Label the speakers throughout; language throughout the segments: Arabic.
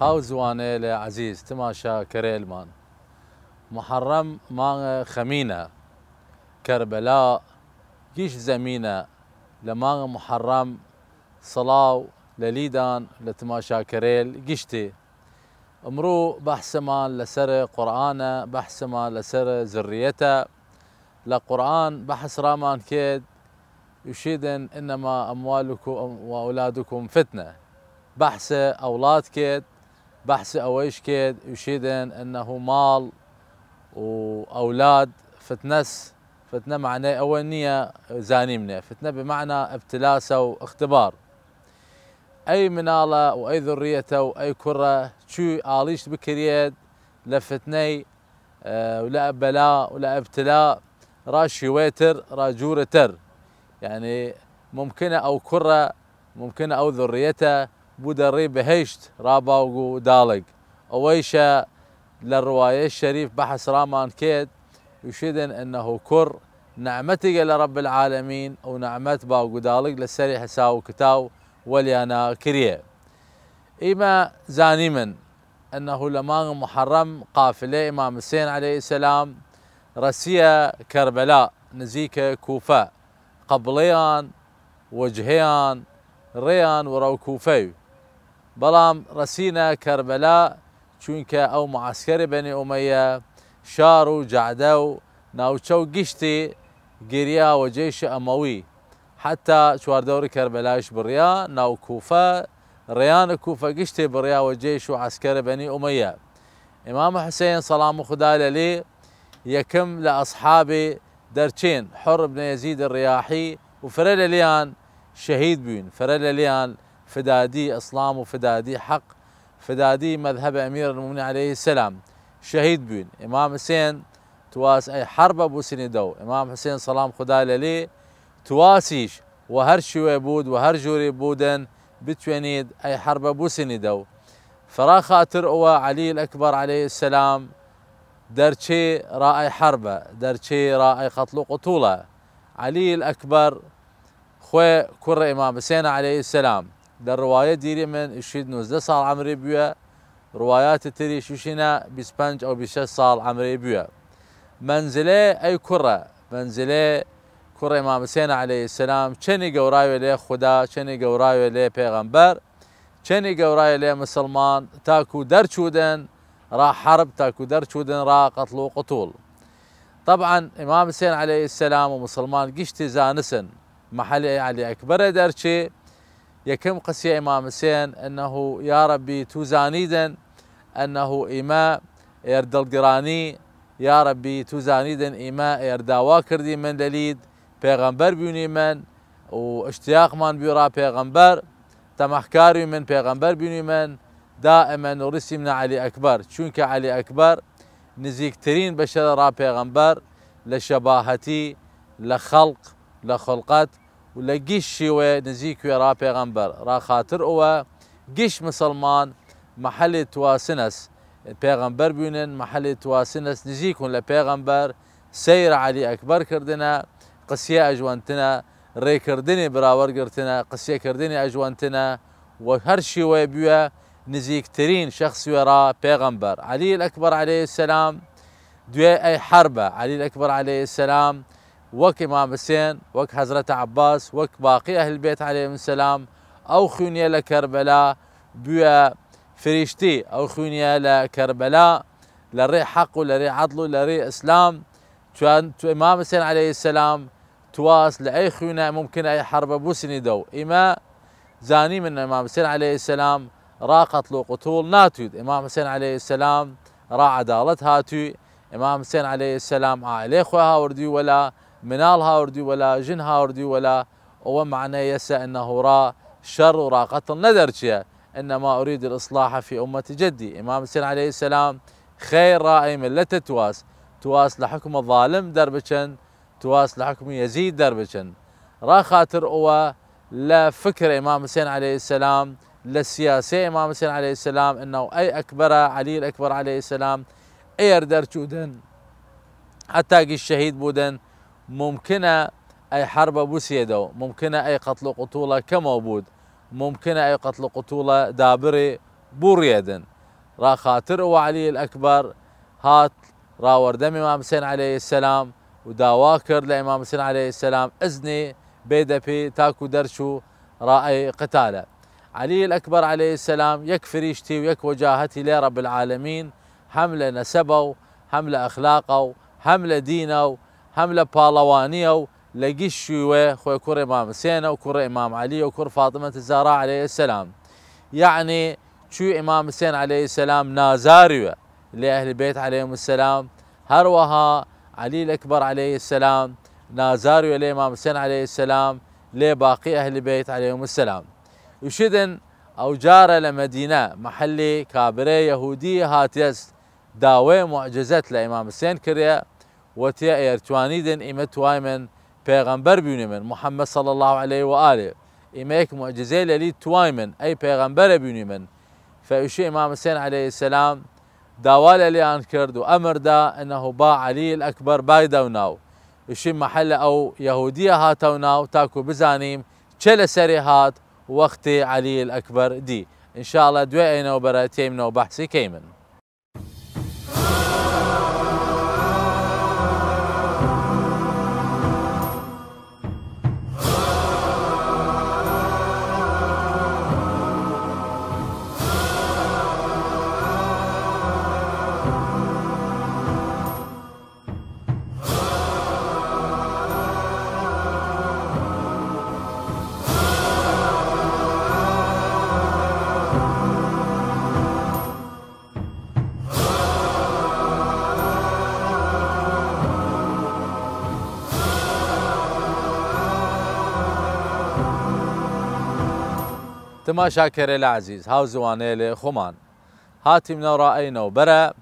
Speaker 1: هاو زوانه عزيز تماشا كريلمان محرم ما خمينة كربلاء جيش زمينة لما محرم صلاو لليدان لتماشا كريل جيشتي امرو بحسمان لسر قرآن بحسمان لسر زريته لقرآن بحس رامان كيد يشيدن انما اموالكم واولادكم فتنه بحث اولاد كيد بحث اويش كيد يشيدن انه مال واولاد فتنس فتنه معناه اولنيه زانيمنه فتنه بمعنى ابتلاسه واختبار اي مناله واي ذريته واي كره شو اليش بكريد لفتني ولا بلاء ولا ابتلاء راشي ويتر راجوره تر يعني ممكنه او كره ممكنه او ذريته بودري بهشت راباوغو دالق اويشا للروايه الشريف بحث رامان كيد يشيدن انه كر نعمتي لرب العالمين او نعمت باوغو دالق للسري حساو كتاو وليانا كريه اما زانيمن انه لما محرم قافله امام حسين عليه السلام رسيه كربلاء نزيكه كوفه قبليان وجهيان ريان ورو كوفي بلام رسينا كربلاء چونك او معسكر بني اميه شارو جعدو ناوچو قشتي قريا وجيش اموي حتى شوار دوري كربلاء بريا ناو كوفه ريان كوفه قشتي بريا وجيش وعسكر بني اميه امام حسين سلام خدا لي يكم لاصحابي درچين حر بن يزيد الرياحي وفرل ليان شهيد بين فرل ليان فدادي اسلام وفدادي حق فدادي مذهب امير المؤمنين عليه السلام شهيد بين امام حسين تواس اي حرب ابو سندو امام حسين سلام خدا لي تواسيش وهر شو يبود وهر جوري بودن بتوينيد اي حرب ابو سندو فرا خاطر علي الاكبر عليه السلام درشي راي حربه درشي راي قتل قتوله علي الاكبر خوي كره امام حسين عليه السلام در روايه ديري من يشيد 19 صار عمري بيا روايات تري شوشنا بسبنج او بشش صار عمري بيا منزله اي كره منزله كره امام حسين عليه السلام چني قوراي له خدا چني قوراي له پیغمبر چني قوراي له مسلمان تاكو درچودن را حرب تاكو درچودن را قتل وقتول طبعا امام حسين عليه السلام ومسلمان قشتي زانسن محلي علي اكبر درشي يكم قسي امام حسين انه يا ربي توزانيدا انه ايماء يردل قراني يا ربي توزانيدا ايماء يرداوا كردي من دليد پیغمبر بيوني من واشتياق من بيرا پیغمبر تمحكاري من پیغمبر بيوني من دائما ورسي من علي اكبر چونك علي اكبر نزيك ترين بشر را پیغمبر لشباهتي لخلق لخلقت ولقيش شوي نزيك را پیغمبر را خاطر هو قيش مسلمان محل تواسنس پیغمبر بيونن محل تواسنس نزيكون لپیغمبر سير علي اكبر كردنا قسيه اجوانتنا ري كردني براور قرتنا قسيه كردني اجوانتنا وهر شوي بيا نزيك ترين شخص يرى پیغمبر علي الاكبر عليه السلام دوي اي حربه علي الاكبر عليه السلام وك امام حسين وك حضرة عباس وك باقي اهل البيت عليهم السلام او خونيه لكربلاء بيا فريشتي او خونيه لكربلاء لري حق ولري عدل لري اسلام كان امام حسين عليه السلام تواس لاي خونه ممكن اي حرب بوسني دو اما زاني من امام حسين عليه السلام را قتل وقتول ناتود امام حسين عليه السلام را عدالة هاتي امام حسين عليه السلام عليه خوها وردي ولا منال هاوردي ولا جن هاوردي ولا هو معنى يسا انه را شر ورا قتل ندرشيا انما اريد الاصلاح في امه جدي امام حسين عليه السلام خير رائي ملته تواس لحكم الظالم دربشن تواس لحكم يزيد دربشن را خاطر هو لا فكر امام حسين عليه السلام للسياسه امام حسين عليه السلام انه اي اكبر علي الاكبر عليه السلام اي درچودن حتى قي الشهيد بودن ممكنه اي حرب بوسيدو ممكنه اي قتل قتوله كموجود ممكنه اي قتل قتوله دابري بوريدن را خاطر وعلي الأكبر هات راوردم إمام حسين عليه السلام وداوا كرد لإمام حسين عليه السلام إذني بيدبي تاكو درشو رأي قتاله. علي الأكبر عليه السلام يك فريشتي ويك وجاهتي لرب العالمين، حملة نسبه، حملة أخلاقه، حملة دينه، حملة بالوانيه، لقيش شوية خوي كور إمام حسين وكور إمام علي وكور فاطمة الزهراء عليه السلام. يعني شو إمام حسين عليه السلام نازاريو لأهل البيت عليهم السلام، هروها علي الأكبر عليه السلام نازاريو لإمام حسين عليه السلام لباقي أهل البيت عليهم السلام. وشدن أو جارة لمدينة محلي كابرة يهودية هاتيس داوي معجزات لإمام حسين كريا وتيا إيرتوانيدن إيمت وايمن پیغمبر بيونمن محمد صلى الله عليه وآله إيميك معجزة للي توايمن أي پیغمبر بيونمن. فإشي إمام حسين عليه السلام داوال اللي أنكرد وأمر دا أنه با علي الأكبر بايدوناو إشي محل أو يهودية هاتوناو تاكو بزانيم چل سري هات وقت علي الأكبر دي إن شاء الله دوائنا وبراتيمنا وبحثي كيمن. تماشا كريل عزيز هاو زوانيلي خمان هاتي من رأينا وبرا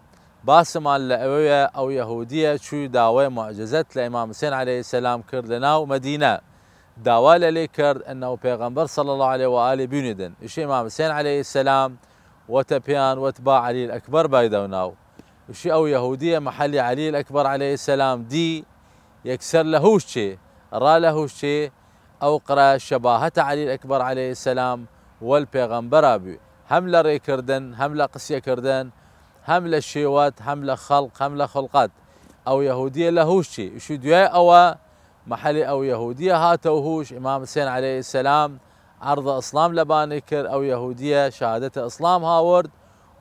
Speaker 1: باسمان لأوية أو يهودية شو داوي معجزات لإمام حسين عليه السلام كرد لنا ومدينة داوى للي كرد أنه بيغمبر صلى الله عليه وآله بيندن إشي إمام حسين عليه السلام وتبيان وتباع علي الأكبر بايدوناو إشي أو يهودية محلي علي الأكبر عليه السلام دي يكسر لهوش شي را لهوش شي أو قرأ شباهة علي الأكبر عليه السلام والبيغمبر أبي هم لري كردن هم لقسية كردن هم للشيوات هم لخلق هم لخلقات أو يهودية لهوشي شو ديا أو محلي أو يهودية هاتوهوش إمام حسين عليه السلام عرض إسلام لبانكر أو يهودية شهادة إسلام هاورد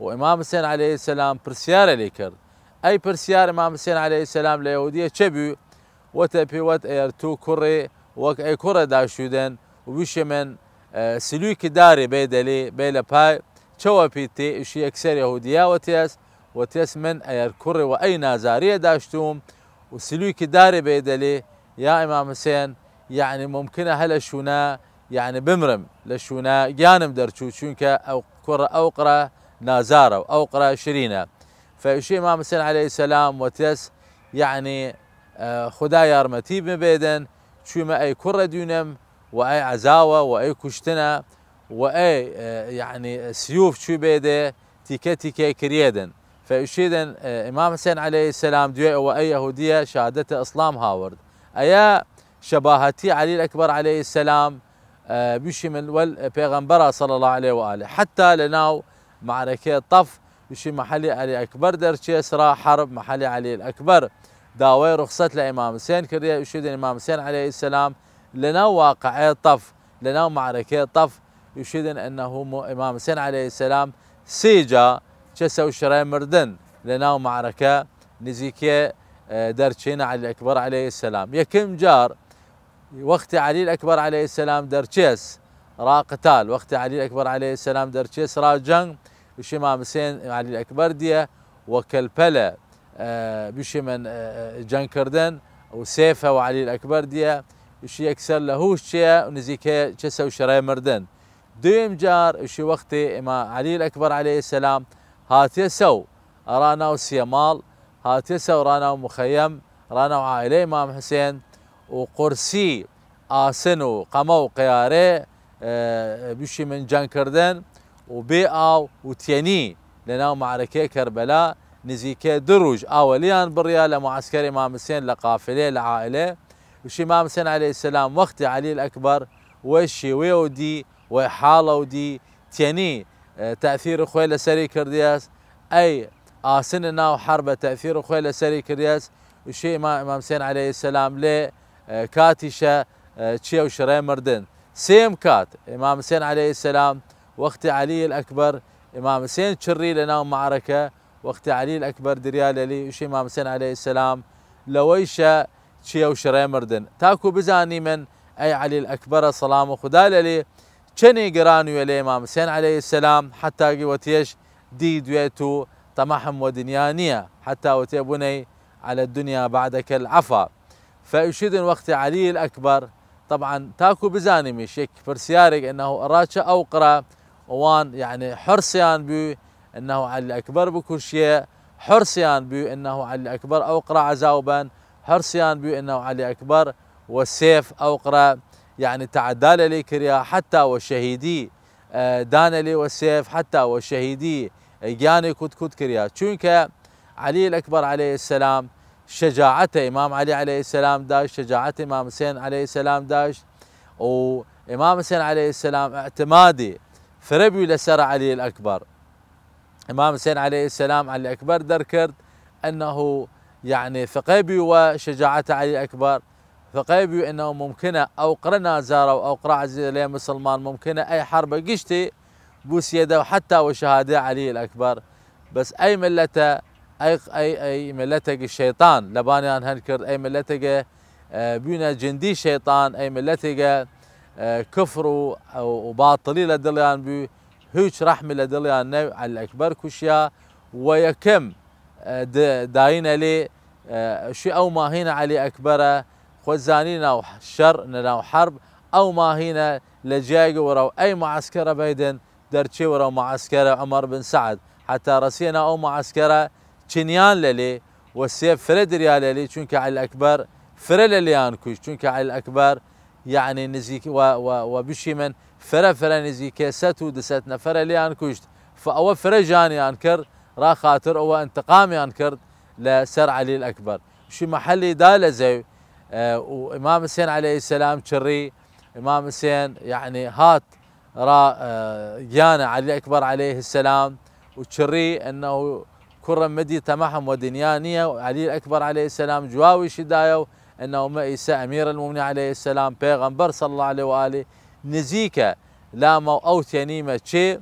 Speaker 1: وإمام حسين عليه السلام برسيار ليكر أي برسيار إمام حسين عليه السلام ليهودية شبيو وتبي وت ايرتو كوري وك اي كورة داشودن وبيش من سلوك داري بيدلي بيلا باي شوا بيتي اشي اكثر يهودية وتيس من اير كوري واي نازارية داشتوم وسلوك داري بيدلي يا امام حسين يعني ممكن هلا شونا يعني بمرم لشونا جانم درشو شونك او كورة اوقرة نازارة واوقرة شرينة فاشي امام حسين عليه السلام وتيس يعني خدا يارمتي ببيدن شو ما اي كرة ديونم واي عزاوة واي كشتنا واي يعني سيوف شو بيده تيكا كريدن فاشيدن امام حسين عليه السلام ديوي واي يهودية شهادته اسلام هاورد ايا شباهتي علي الاكبر عليه السلام بشي من والبيغمبر صلى الله عليه واله حتى لناو معركة طف بشي محلي علي اكبر درشي اسرى حرب محلي علي الاكبر داوي رخصت لإمام حسين كريا يشهد الإمام حسين عليه السلام لنا واقعي طف لنا معركة طف يشهد أنه إمام حسين عليه السلام سيجا جسو شراي مردن لنا معركة نزيكي درشين علي الأكبر عليه السلام يكم جار وقت علي الأكبر عليه السلام درشيس را قتال وقت علي الأكبر عليه السلام درشيس را جنگ وش إمام حسين علي الأكبر ديه وكالبلا بشي من جنگ کردن و سيفه وعلي الأكبر ديه وشي يكسر لهوش شيء ونزيكه جسو شراي مردن دويم جار وشي وقت إمام علي الأكبر عليه السلام هاتيسو رانا وسيمال هاتيسو رانا ومخيم رانا وعائلة إمام حسين وقرسي آسنو قمو قياري بشي من جنگ کردن وبيئة وتيني لنا معركة كربلاء نزيكي دروج اوليان بريا لمعسكر امام حسين لقافله لعائله وشي امام حسين عليه السلام وقت علي الاكبر وشي ويودي وحاله ودي تيني تاثير خويل سري كردياس أي آسننا وحربة تأثير خويلة سري كرياس وشي إمام حسين عليه السلام لي كاتشة تشي وشري مردن سيم كات إمام حسين عليه السلام وقت علي الأكبر إمام حسين تشري لنا معركة وقت علي الأكبر دريال لي وشي إمام حسين عليه السلام لويشة تشي وشري مردن تاكو بزاني من أي علي الأكبر صلام خدا لي چني قرانو يلي إمام حسين عليه السلام حتى قوتيش دي دويتو طمحهم ودنيانية حتى وتبني على الدنيا بعدك العفا فيشيدن وقت علي الأكبر طبعا تاكو بزاني مشيك فرسيارك انه راتشا اوقرا وان يعني حرصيان بيو انه علي الأكبر بكل شيء حرصيان بيو انه علي الأكبر اوقرا عزاوبا حرصيان بيو انه علي الأكبر والسيف اوقرا يعني تعدال لي كريا حتى والشهيدي دان لي والسيف حتى والشهيدي جاني كت كريا چونك علي الأكبر عليه السلام شجاعته إمام علي عليه السلام داش شجاعته إمام حسين عليه السلام داش وإمام حسين عليه السلام اعتمادي فربي لسر علي الأكبر إمام حسين عليه السلام علي الأكبر دركرت أنه يعني ثقيبي وشجاعة علي الأكبر ثقيبي أنه ممكنة أو قرنا زارة أو قرا عزيز لي مسلمان ممكنة أي حرب قشتي بوس يده وحتى وشهادة علي الأكبر بس أي ملته أي ملتك الشيطان لبانيان هنكر أي ملتك بينا جندي شيطان أي ملتك كفر وباطلي لدليان بي هيش رحمة لدليان نوع على الأكبر كشيا ويكم داين لي شي أو ما هنا علي أكبر خوزانينا وشر ننا حرب أو ما هنا لجاي ورا أي معسكر بيدن درتشي ورا معسكر عمر بن سعد حتى رسينا أو معسكر چنيان للي والسيف فرد ريال للي چونك علي الأكبر فرل لليان كوش چونك علي الأكبر يعني نزيك وبشي من فرا نزيك ستو دست نفر ليان كوشت فأو فرجاني أنكر را خاطر أو انتقامي أنكر لسر علي الأكبر شي محلي دال زي وإمام حسين عليه السلام شري إمام حسين يعني هات را جانا علي الأكبر عليه السلام وشري أنه كرم مدي تمحم ودنيانية وعلي الأكبر عليه السلام جواوي شدايو أنه مئيس أمير المؤمنين عليه السلام بيغمبر صلى الله عليه وآله نزيكا لا مو أو تنيمة شيء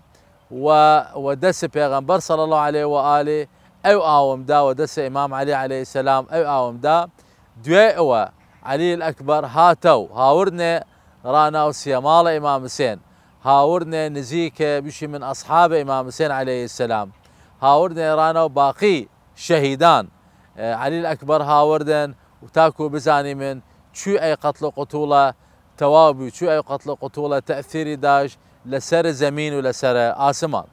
Speaker 1: ودس بيغمبر صلى الله عليه وآله أو آوم دا ودس إمام علي عليه السلام أو آوم دا دوئوا علي الأكبر هاتو هاورنا رانا وسيمال إمام حسين هاورنا نزيكا بشي من أصحاب إمام حسين عليه السلام هاوردن رانا وباقي شهيدان علي الأكبر هاوردن وتاكو بزاني من شو أي قتل قتولة توابي شو أي قتل قتولة تأثيري داش لسر زمين ولسر آسمان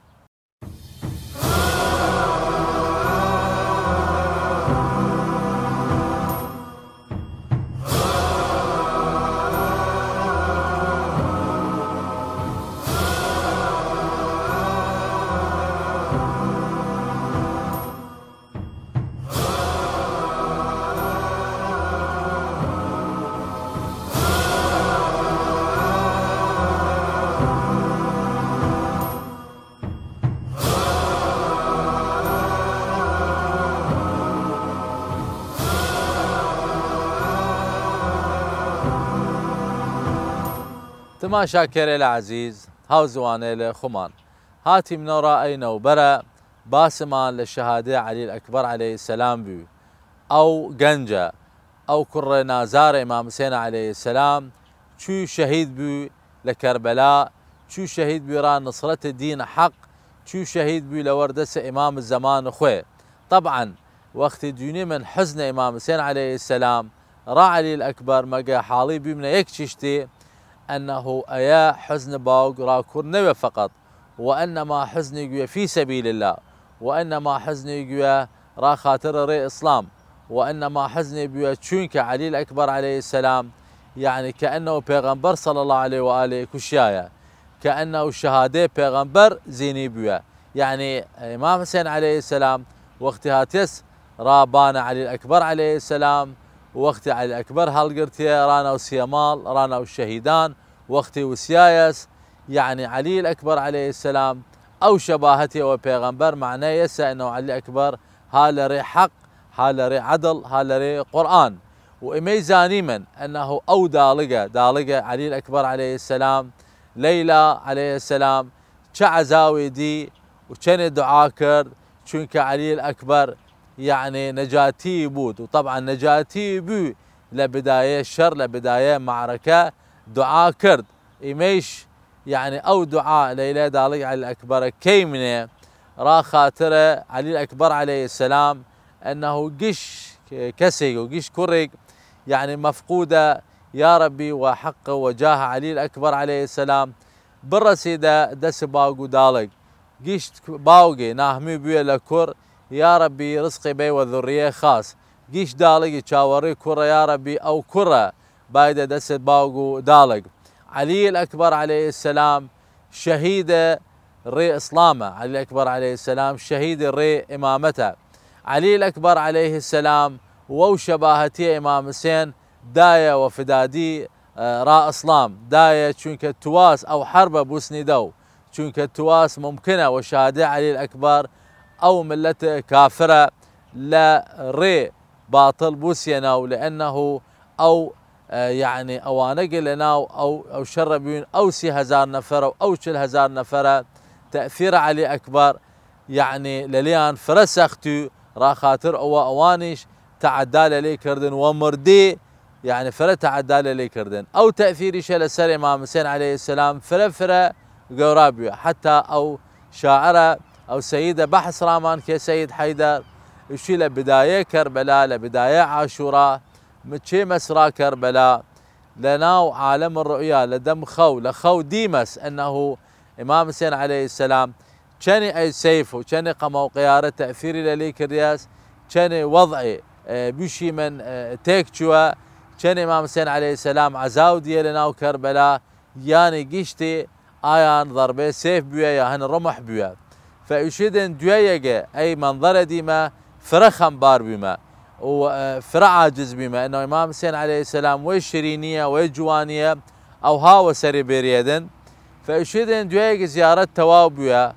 Speaker 1: تماشا كريل عزيز هاو زوانيل خمان هاتي من رأينا وبرا باسمان للشهادة علي الأكبر عليه السلام بيو أو جنجة أو كر نازار إمام حسين عليه السلام شو شهيد بيو لكربلاء شو شهيد بيو ران نصرة الدين حق شو شهيد بيو لوردس إمام الزمان خوي طبعا وقت ديوني من حزن إمام حسين عليه السلام را علي الأكبر مقا حالي بيو من يكششتي أنه أيا حزن باوق راكور نوى فقط وإنما حزن يقوى في سبيل الله وإنما حزن يقوى را خاطر ري إسلام وإنما حزن يقوى تشونك علي الأكبر عليه السلام يعني كأنه بيغمبر صلى الله عليه وآله كشايا كأنه الشهادة بيغمبر زيني بيوى يعني إمام حسين عليه السلام وقتها تيس رابان علي الأكبر عليه السلام وقت علي الأكبر هالقرتي رانا وسيمال رانا والشهيدان وقتي وسيايس يعني علي الأكبر عليه السلام أو شباهته وبيغمبر معناه يسا أنه علي أكبر هالري حق هالري عدل هالري قرآن. وإميزاني من أنه أو دالقة علي الأكبر عليه السلام ليلى عليه السلام شعزاوي دي وكان دعاء كرد چونك علي الأكبر يعني نجاتي بود. وطبعا نجاتي بو لبداية الشر لبداية معركة دعاء كرد إميش يعني أو دعاء ليلى دالق علي الأكبر كيمنه را خاطره علي الأكبر عليه السلام أنه قش كسي وقش كرق يعني مفقودة يا ربي وحق وجاه علي الأكبر عليه السلام بالرسيدة دس باقو دالق قش باوقي ناهمي بيه لكر يا ربي رزقي بي وذرية خاص قش دالق تشاوري كرة يا ربي أو كرة بايدة دس باوقو دالق. علي الأكبر عليه السلام شهيد ري إسلامه، علي الأكبر عليه السلام شهيد ري إمامته. علي الأكبر عليه السلام وشباهتي إمام حسين داية وفدادي را إسلام داية چونك التواس أو حرب بوسني دو چونك التواس ممكنة وشهادة علي الأكبر أو ملة كافرة لا ري باطل بوسيناو لأنه أو يعني أوانق لنا أو شربين أو 3000 نفر أو 4000 نفر تأثير علي أكبر يعني لليان فرسختو را خاطر أوانيش تعدى لي كردن ومردي يعني فرا تعدى لي كردن أو تأثير شل سر إمام حسين عليه السلام فرا قرابيو حتى أو شاعرة أو سيدة بحث رامان كسيد حيدر يشي لبداية كربلاء لبداية عاشوراء متشي مسرى كربلاء لناو عالم الرؤيا لدم لخو ديمس أنه إمام حسين عليه السلام كان أي سيف وكان قمو قيارة تأثيري لليك الرياس كان وضعي بشي من تيكتشوا كان إمام حسين عليه السلام عزاو ديالنا كربلاء يعني قشتي آيان ضربة سيف بيا ياهن رمح بيا فيشدن دويجة أي منظر ديما فرخم بار بما وفرع عاجز بما أنه إمام حسين عليه السلام وشرينية وجوانية أو هاو سري بريدن فيشدن دويجة زيارة توابيا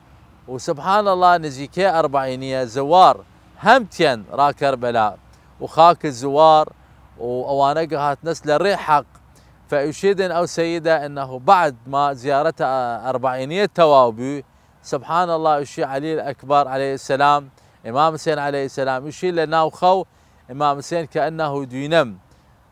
Speaker 1: وسبحان الله نزيكي 40 زوار همتين را كربلاء وخاك الزوار وأوانق هات نسل ريحق فيشيدن أو سيدة أنه بعد ما زيارتها 40 توابي سبحان الله يشي علي الأكبر عليه السلام إمام حسين عليه السلام يشي لنا وخو إمام حسين كأنه دينم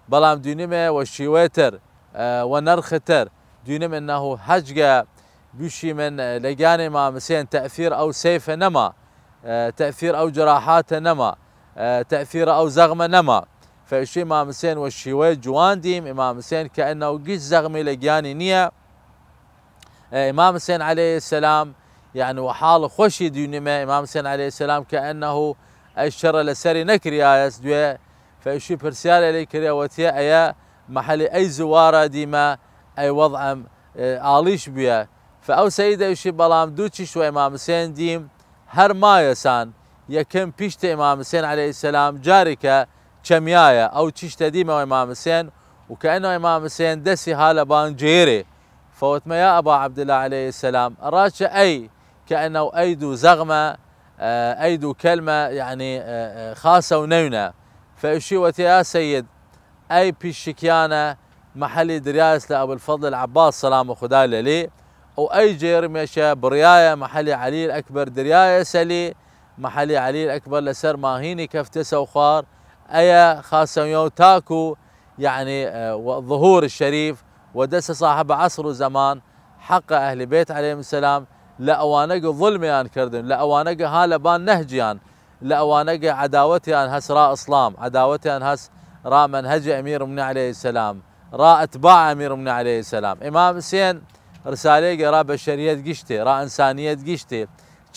Speaker 1: بلام دينمه وشيويتر ونرختر دينم أنه هجقة بيشي من لقان إمام حسين تأثير أو سيف نما تأثير أو جراحات نما تأثير أو زغمة نما فيشي إمام حسين والشيويت جوان ديم إمام حسين كأنه قيش زغمي لقياني نية إمام حسين عليه السلام يعني وحال خوشي دينما إمام حسين عليه السلام كأنه الشر لسري نكري آيس دوية فيشي برسالة ليكري وتيا أيا محلي أي زوارة ديما أي وضع آليش بيا فأو سيدة يشي بلام دوتشي شو إمام حسين ديم هر ما يسان يكن بيشت إمام حسين عليه السلام جاركة كميايا أو تشت ديما إمام حسين وكأنه إمام حسين دسي هالبان جيري فوتما يا أبا عبد الله عليه السلام راشة أي كأنه أيدو زغمة أيدو كلمة يعني خاصة ونونة فإشي وتيا سيد أي بيشكيانة محلي درياس لأبو الفضل العباس سلام خدا لي أو أي جيرميشة برياية محلي علي الأكبر درياية سلي محلي علي الأكبر لسر ماهيني كفتسة وخار أي خاصة يوم تاكو يعني ظهور الشريف ودس صاحب عصر وزمان حق أهل بيت عليهم السلام لأوانق ظلميان كردن لأوانق هالبان نهجيان لأوانق عداوتيان هس راء إسلام عداوتيان هس راء منهج أمير المؤمنين عليه السلام راء أتباع أمير المؤمنين عليه السلام. إمام حسين رسالة راء بشرية قشتي راء إنسانية قشتي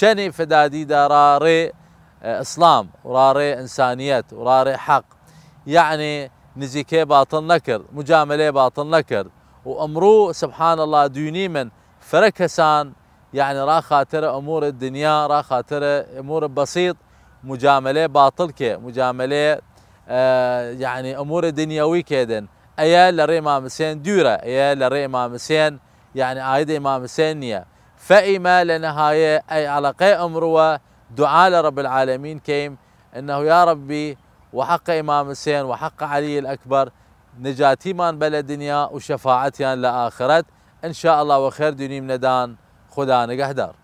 Speaker 1: كني فدادي دا راء ري إسلام وراء ري إنسانية وراء ري حق يعني نزيكي باطل نكر مجاملة باطل نكر وأمرو سبحان الله ديني من فركسان يعني را خاطر أمور الدنيا را خاطر أمور بسيط مجاملة باطل كي مجاملة يعني أمور دنيوي كيدن أيا لري إمام حسين دورة أيا لري إمام حسين يعني عايد إمام حسين نية فإما لنهاية أي على قي أمروه دعاء لرب العالمين كيم إنه يا ربي وحق إمام حسين وحق علي الأكبر نجاتي من بلا دنيا وشفاعتيان لآخرت إن شاء الله وخير دنيا مندان خدا نقهدار.